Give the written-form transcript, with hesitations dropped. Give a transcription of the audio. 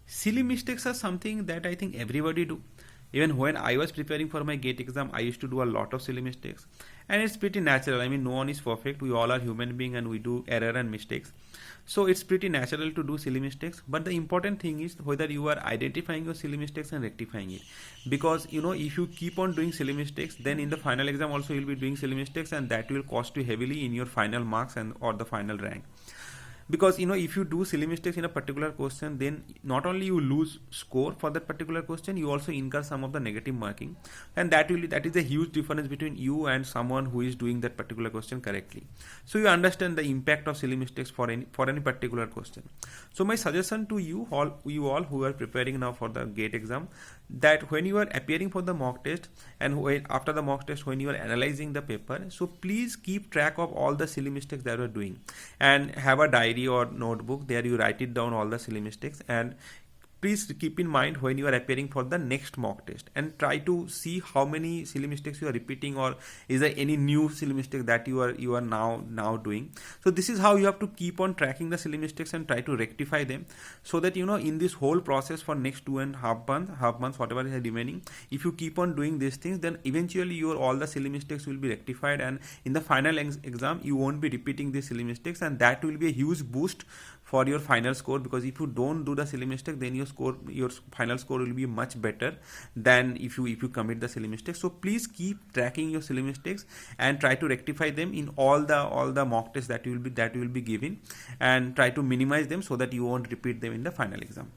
Silly mistakes are something that I think everybody do. Even when I was preparing for my GATE exam, I used to do a lot of silly mistakes. And it's pretty natural. I mean, no one is perfect. We all are human beings and we do error and mistakes. So it's pretty natural to do silly mistakes. But the important thing is whether you are identifying your silly mistakes and rectifying it. Because if you keep on doing silly mistakes, then in the final exam also you'll be doing silly mistakes, and that will cost you heavily in your final marks and or the final rank. Because if you do silly mistakes in a particular question, then not only you lose score for that particular question, you also incur some of the negative marking, and that is a huge difference between you and someone who is doing that particular question correctly. So you understand the impact of silly mistakes for any particular question. So my suggestion to you all who are preparing now for the GATE exam, that when you are appearing for the mock test, and after the mock test when you are analyzing the paper, so please keep track of all the silly mistakes that you are doing, and have a diary or notebook. There you write it down all the silly mistakes, and please keep in mind when you are appearing for the next mock test, and try to see how many silly mistakes you are repeating, or is there any new silly mistake that you are now doing. So this is how you have to keep on tracking the silly mistakes and try to rectify them, so that in this whole process for next 2.5 months whatever is remaining, if you keep on doing these things, then eventually your all the silly mistakes will be rectified, and in the final exam you won't be repeating these silly mistakes, and that will be a huge boost for your final score. Because if you don't do the silly mistake, then your final score will be much better than if you commit the silly mistakes. So please keep tracking your silly mistakes and try to rectify them in all the mock tests that you will be giving, and try to minimize them so that you won't repeat them in the final exam.